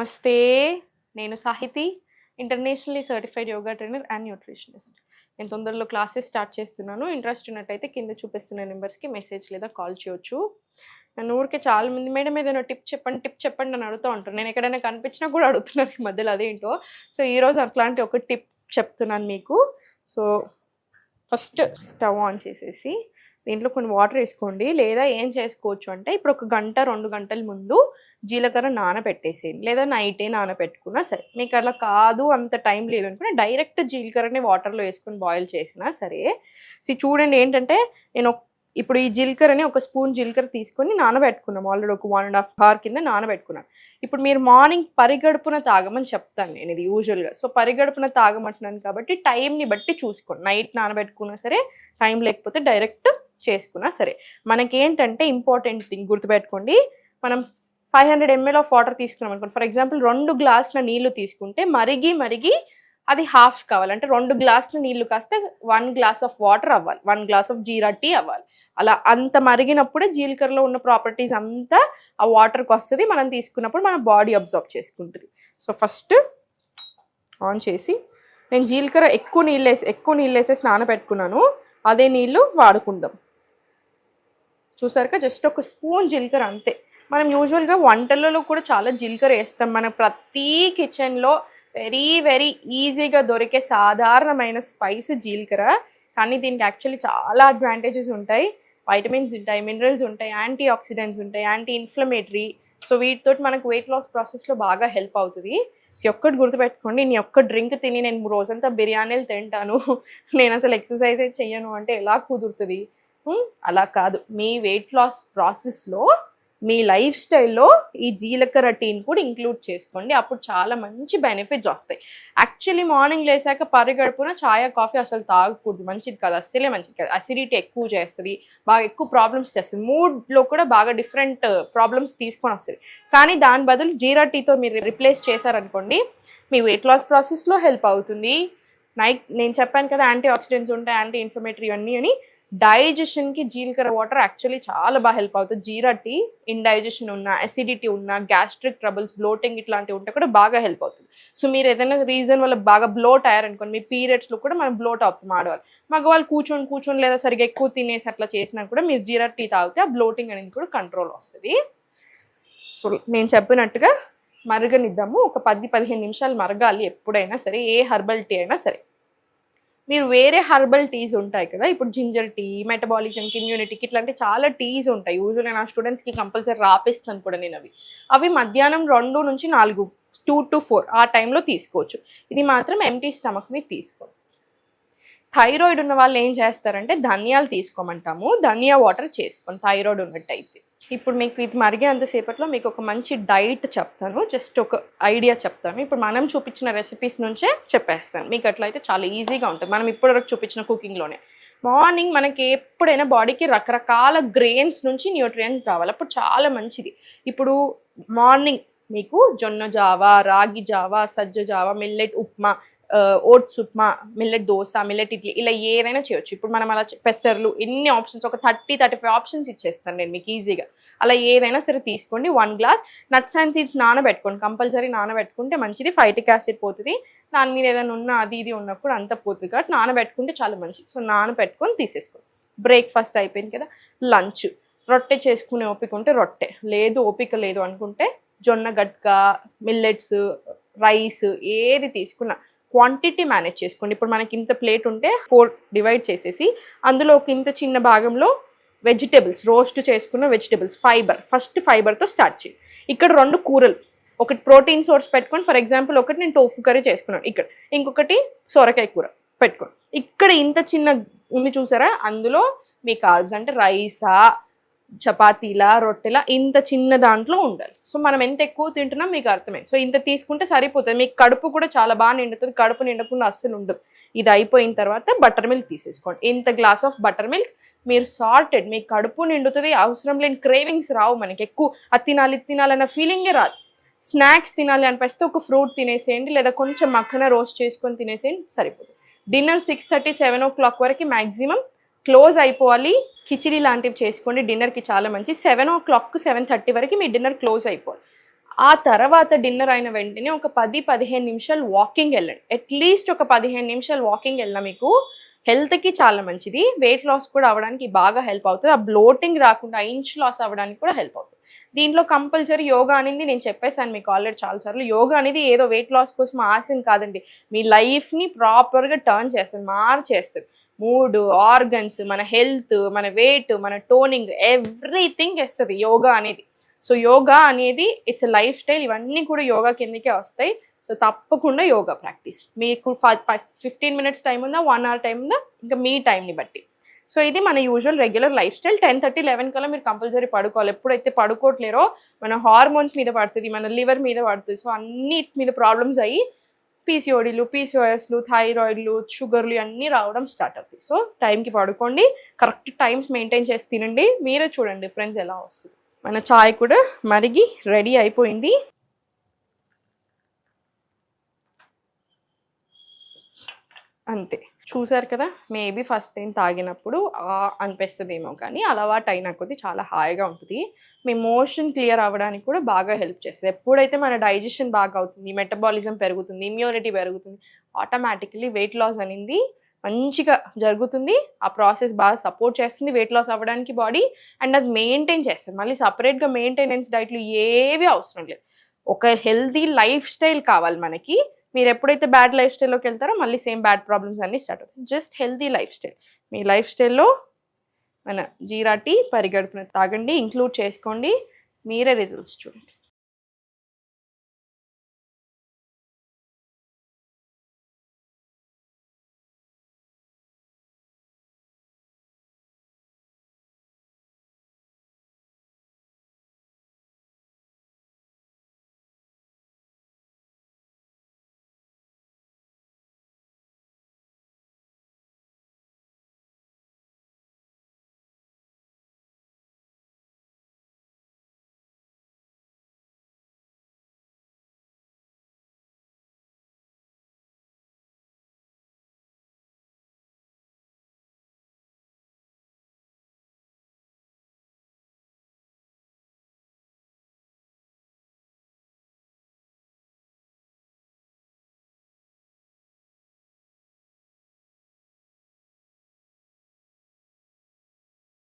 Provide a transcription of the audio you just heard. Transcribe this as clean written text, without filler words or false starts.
నమస్తే. నేను Sahithi, internationally certified yoga trainer and nutritionist. నేను తొందరలో క్లాసెస్ స్టార్ట్ చేస్తున్నాను. ఇంట్రెస్ట్ ఉన్నట్టయితే కింద చూపిస్తున్న నెంబర్స్‌కి మెసేజ్ లేదా కాల్ చేయొచ్చు. నన్ను ఊరికే చాలామంది మేడం ఏదైనా టిప్ చెప్పండి అని అడుగుతూ ఉంటారు. నేను ఎక్కడైనా కనిపించినా కూడా అడుగుతున్నారు ఈ మధ్యలో అదేంటో. సో, ఈరోజు అట్లాంటి ఒక టిప్ చెప్తున్నాను మీకు. సో, ఫస్ట్ స్టవ్ ఆన్ చేసేసి దీంట్లో కొన్ని వాటర్ వేసుకోండి. లేదా ఏం చేసుకోవచ్చు అంటే ఇప్పుడు ఒక గంట 2 గంటల ముందు జీలకర్ర నానబెట్టేసేయండి. లేదా నైటే నానబెట్టుకున్నా సరే. మీకు అలా కాదు అంత టైం లేదనుకున్నా డైరెక్ట్ జీలకర్రని వాటర్‌లో వేసుకొని బాయిల్ చేసినా సరే. చూడండి ఏంటంటే నేను ఇప్పుడు ఈ జీలకర్రని ఒక స్పూన్ జీలకర్ర తీసుకొని నానబెట్టుకున్నాం. ఆల్రెడీ ఒక 1 ½ అవర్ కింద నానబెట్టుకున్నాను. ఇప్పుడు మీరు మార్నింగ్ పరిగడుపున తాగమని చెప్తాను నేను ఇది యూజువల్‌గా. సో, పరిగడుపున తాగమంటున్నాను కాబట్టి టైంని బట్టి చూసుకోండి. నైట్ నానబెట్టుకున్నా సరే, టైం లేకపోతే డైరెక్ట్ చేసుకున్నా సరే. మనకేంటంటే ఇంపార్టెంట్ థింగ్ గుర్తుపెట్టుకోండి. మనం 500 ml ఆఫ్ వాటర్ తీసుకున్నాం అనుకోండి. ఫర్ ఎగ్జాంపుల్ 2 గ్లాసుల నీళ్లు తీసుకుంటే మరిగి అది హాఫ్ కావాలి. అంటే 2 గ్లాసుల నీళ్లు కాస్తే 1 గ్లాస్ ఆఫ్ వాటర్ అవ్వాలి. 1 గ్లాస్ ఆఫ్ జీరా టీ అవ్వాలి. అలా అంత మరిగినప్పుడే జీలకర్రలో ఉన్న ప్రాపర్టీస్ అంతా ఆ వాటర్కి వస్తుంది. మనం తీసుకున్నప్పుడు మన బాడీ అబ్జర్వ్ చేసుకుంటుంది. సో, ఫస్ట్ ఆన్ చేసి నేను జీలకర్ర ఎక్కువ నీళ్ళు వేసేసి నానబెట్టుకున్నాను. అదే నీళ్ళు వాడుకుందాం. చూసారుగా జస్ట్ ఒక స్పూన్ జీలకర్ర అంతే. మనం యూజువల్గా వంటలలో కూడా చాలా జీలకర్ర వేస్తాం. మన ప్రతి కిచెన్లో వెరీ ఈజీగా దొరికే సాధారణమైన స్పైస్ జీలకర్ర. కానీ దీనికి యాక్చువల్లీ చాలా అడ్వాంటేజెస్ ఉంటాయి. వైటమిన్స్ ఉంటాయి, మినరల్స్ ఉంటాయి, యాంటీ ఆక్సిడెంట్స్ ఉంటాయి, యాంటీ ఇన్ఫ్లమేటరీ. సో, వీటితో మనకు వెయిట్ లాస్ ప్రాసెస్లో బాగా హెల్ప్ అవుతుంది. సో, ఒక్కటి గుర్తుపెట్టుకోండి, నేను ఒక్క డ్రింక్ తిని నేను రోజంతా బిర్యానీలు తింటాను, నేను అసలు ఎక్సర్సైజే చెయ్యను అంటే ఎలా కుదురుతుంది? అలా కాదు. మీ వెయిట్ లాస్ ప్రాసెస్లో మీ లైఫ్ స్టైల్లో ఈ జీలకర్ర టీని కూడా ఇంక్లూడ్ చేసుకోండి. అప్పుడు చాలా మంచి బెనిఫిట్స్ వస్తాయి. యాక్చువల్లీ మార్నింగ్ లేసాక పరిగడుపున ఛాయ్ కాఫీ అసలు తాగకూడదు, మంచిది కాదు, అస్సలే మంచిది కాదు. అసిడిటీ ఎక్కువ చేస్తుంది, బాగా ఎక్కువ ప్రాబ్లమ్స్ చేస్తుంది, మూడ్లో కూడా బాగా డిఫరెంట్ ప్రాబ్లమ్స్ తీసుకొని వస్తుంది. కానీ దాని బదులు జీరా టీతో మీరు రిప్లేస్ చేశారనుకోండి, మీ వెయిట్ లాస్ ప్రాసెస్లో హెల్ప్ అవుతుంది. నేను చెప్పాను కదా యాంటీ ఆక్సిడెంట్స్ ఉంటాయి, యాంటీ ఇన్ఫ్లమేటరీ అన్నీ అని. డైజెషన్కి జీలకర్ర వాటర్ యాక్చువల్లీ చాలా బాగా హెల్ప్ అవుతుంది. జీరా టీ ఇండైజెషన్ ఉన్న, అసిడిటీ ఉన్న, గ్యాస్ట్రిక్ ట్రబుల్స్, బ్లోటింగ్ ఇట్లాంటివి ఉంటే కూడా బాగా హెల్ప్ అవుతుంది. సో, మీరు ఏదైనా రీజన్ వల్ల బాగా బ్లోట్ అయ్యారనుకోండి, మీ పీరియడ్స్లో కూడా మనం బ్లోట్ అవుతాం ఆడవాళ్ళు. మగవాళ్ళు కూర్చొని లేదా సరిగ్గా ఎక్కువ తినేసి అట్లా చేసినా కూడా మీరు జీరా టీ తాగితే ఆ బ్లోటింగ్ అనేది కూడా కంట్రోల్ వస్తుంది. సో, నేను చెప్పినట్టుగా మరగనిద్దాము. ఒక 10-15 నిమిషాలు మరగాలి ఎప్పుడైనా సరే, ఏ హర్బల్ టీ అయినా సరే. మీరు వేరే హర్బల్ టీస్ ఉంటాయి కదా, ఇప్పుడు జింజర్ టీ, మెటబాలిజంకి, ఇమ్యూనిటీకి ఇట్లాంటి చాలా టీస్ ఉంటాయి. యూజువల్గా నా స్టూడెంట్స్కి కంపల్సరీ రాపిస్తాను కూడా నేను అవి మధ్యాహ్నం 2 నుంచి 4, 2 to 4 ఆ టైంలో తీసుకోవచ్చు. ఇది మాత్రం ఎంటీ స్టమక్ మీద తీసుకోండి. థైరాయిడ్ ఉన్న వాళ్ళు ఏం చేస్తారంటే ధనియాలు తీసుకోమంటాము. ధనియా వాటర్ చేసుకోండి థైరాయిడ్ ఉన్నట్టయితే. ఇప్పుడు మీకు ఇది మరిగే అంతసేపట్లో మీకు ఒక మంచి డైట్ చెప్తాను, జస్ట్ ఒక ఐడియా చెప్తాను. ఇప్పుడు మనం చూపించిన రెసిపీస్ నుంచే చెప్పేస్తాను. మీకు అట్లయితే చాలా ఈజీగా ఉంటుంది. మనం ఇప్పటివరకు చూపించిన కుకింగ్లోనే మార్నింగ్ మనకి ఎప్పుడైనా బాడీకి రకరకాల గ్రెయిన్స్ నుంచి న్యూట్రియంట్స్ రావాలి, అప్పుడు చాలా మంచిది. ఇప్పుడు మార్నింగ్ మీకు జొన్న జావా, రాగి జావా, సజ్జ జావా, millet upma, oats upma, millet dosa, millet idli, ఇలా ఏదైనా చేయొచ్చు. ఇప్పుడు మనం అలా పెసర్లు ఎన్ని ఆప్షన్స్, ఒక 30-35 ఆప్షన్స్ ఇచ్చేస్తాను నేను మీకు ఈజీగా. అలా ఏదైనా సరే తీసుకోండి. 1 గ్లాస్ నట్స్ అండ్ సీడ్స్ నానబెట్టుకోండి. కంపల్సరీ నానబెట్టుకుంటే మంచిది. ఫైటిక్ యాసిడ్ పోతుంది. దాని మీద ఏదైనా ఉన్నా అది ఇది ఉన్నప్పుడు అంతా పోతుంది కాబట్టి నానబెట్టుకుంటే చాలా మంచిది. సో, నానబెట్టుకొని తీసేసుకోండి. బ్రేక్ఫాస్ట్ అయిపోయింది కదా. లంచ్ రొట్టె చేసుకునే ఓపిక ఉంటే రొట్టె, లేదు ఓపిక లేదు అనుకుంటే జొన్న గట్క, మిల్లెట్స్, రైస్ ఏది తీసుకున్నా క్వాంటిటీ మేనేజ్ చేసుకోండి. ఇప్పుడు మనకి ఇంత ప్లేట్ ఉంటే 4 డివైడ్ చేసేసి అందులో ఒక ఇంత చిన్న భాగంలో వెజిటేబుల్స్, రోస్ట్ చేసుకున్న వెజిటేబుల్స్, ఫస్ట్ ఫైబర్తో స్టార్ట్ చేయండి. ఇక్కడ 2 కూరలు, ఒకటి ప్రోటీన్ సోర్స్ పెట్టుకోండి. ఫర్ ఎగ్జాంపుల్ ఒకటి నేను టోఫు కర్రీ చేసుకున్నాను, ఇక్కడ ఇంకొకటి సొరకాయ కూర పెట్టుకోండి. ఇక్కడ ఇంత చిన్న ఉంది చూసారా, అందులో మీ కార్బ్స్ అంటే రైసా, చపాతీలా, రొట్టెలా ఇంత చిన్న దాంట్లో ఉండాలి. సో, మనం ఎంత ఎక్కువ తింటున్నాం మీకు అర్థమైంది. సో, ఇంత తీసుకుంటే సరిపోతుంది. మీకు కడుపు కూడా చాలా బాగా నిండుతుంది. కడుపు నిండకుండా అస్సలు ఉండదు. ఇది అయిపోయిన తర్వాత బటర్ మిల్క్ తీసేసుకోండి. ఇంత గ్లాస్ ఆఫ్ బటర్ మిల్క్. మీరు సార్టెడ్, మీకు కడుపు నిండుతుంది. అవసరం లేని క్రేవింగ్స్ రావు మనకి. ఎక్కువ అది తినాలన్న ఫీలింగే రాదు. స్నాక్స్ తినాలి అనిపిస్తే ఒక ఫ్రూట్ తినేసేయండి, లేదా కొంచెం మక్కన రోస్ట్ చేసుకొని తినేసేయండి, సరిపోతుంది. డిన్నర్ 6:30-7 o'clock వరకు మ్యాక్సిమం క్లోజ్ అయిపోవాలి. కిచిడి లాంటివి చేసుకోండి, డిన్నర్కి చాలా మంచి. 7 o'clock 7:30 వరకు మీ డిన్నర్ క్లోజ్ అయిపోవాలి. ఆ తర్వాత డిన్నర్ అయిన వెంటనే ఒక 10-15 నిమిషాలు వాకింగ్ వెళ్ళండి. అట్లీస్ట్ ఒక 15 నిమిషాలు వాకింగ్ వెళ్ళినా మీకు హెల్త్‌కి చాలా మంచిది. వెయిట్ లాస్ కూడా అవ్వడానికి బాగా హెల్ప్ అవుతది. ఆ బ్లోటింగ్ రాకుండా ఇంచ్ లాస్ అవ్వడానికి కూడా హెల్ప్ అవుతుంది. దీంట్లో కంపల్సరీ యోగా అనేది నేను చెప్పేసాను మీకు ఆల్రెడీ చాలా సార్లు. యోగా అనేది ఏదో వెయిట్ లాస్ కోసం ఆసన కాదండి. మీ లైఫ్‌ని ప్రాపర్‌గా టర్న్ చేస్తది. మార్చేస్తది. మూడ్, ఆర్గన్స్, మన హెల్త్, మన వెయిట్, మన టోనింగ్ ఎవ్రీథింగ్ ఇస్తది యోగా అనేది. సో యోగా అనేది ఇట్స్ ఎ లైఫ్ స్టైల్. ఇవన్నీ కూడా యోగా కిందకే వస్తాయి. సో తప్పకుండా యోగా ప్రాక్టీస్. మీకు 15 మినిట్స్ టైం ఉందా, 1 అవర్ టైం ఉందా, ఇంకా మీ టైంని బట్టి. సో ఇది మన యూజువల్ రెగ్యులర్ లైఫ్ స్టైల్. 10:30, 11 కల్లా మీరు కంపల్సరీ పడుకోవాలి. ఎప్పుడైతే పడుకోవట్లేరో మన హార్మోన్స్ మీద పడుతుంది, మన లివర్ మీద పడుతుంది. సో అన్నిటి మీద ప్రాబ్లమ్స్ అయ్యి పీసీఓడీలు, పీసీఓఎస్లు, థైరాయిడ్లు, షుగర్లు అన్నీ రావడం స్టార్ట్ అవుతాయి. సో టైంకి పడుకోండి, కరెక్ట్ టైమ్స్ మెయింటైన్ చేసి తినండి. మీరే చూడండి డిఫరెన్స్ ఎలా వస్తుంది. మన చాయ్ కూడా మరిగి రెడీ అయిపోయింది. అంతే, చూసారు కదా. మేబీ ఫస్ట్ టైం తాగినప్పుడు అనిపిస్తుందేమో, కానీ అలవాటు అయిన కొద్దీ చాలా హాయిగా ఉంటుంది. మీ మోషన్ క్లియర్ అవ్వడానికి కూడా బాగా హెల్ప్ చేస్తుంది. ఎప్పుడైతే మన డైజెషన్ బాగా అవుతుంది, మెటబాలిజం పెరుగుతుంది, ఇమ్యూనిటీ పెరుగుతుంది, ఆటోమేటికలీ వెయిట్ లాస్ అనేది మంచిగా జరుగుతుంది. ఆ ప్రాసెస్ బాగా సపోర్ట్ చేస్తుంది వెయిట్ లాస్ అవ్వడానికి బాడీ. అండ్ అది మెయింటైన్ చేస్తుంది. మళ్ళీ సపరేట్గా మెయింటెనెన్స్ డైట్లు ఏవి అవసరం లేదు. ఒక హెల్తీ లైఫ్ స్టైల్ కావాలి మనకి. మీరు ఎప్పుడైతే బ్యాడ్ లైఫ్ స్టైల్లోకి వెళ్తారో మళ్ళీ సేమ్ బ్యాడ్ ప్రాబ్లమ్స్ అన్నీ స్టార్ట్ అవుతాయి. Just healthy lifestyle. మీ లైఫ్ స్టైల్లో మన జీరా టీ పరిగడుపున తాగండి, ఇంక్లూడ్ చేసుకోండి. మీరే రిజల్ట్స్ చూడండి.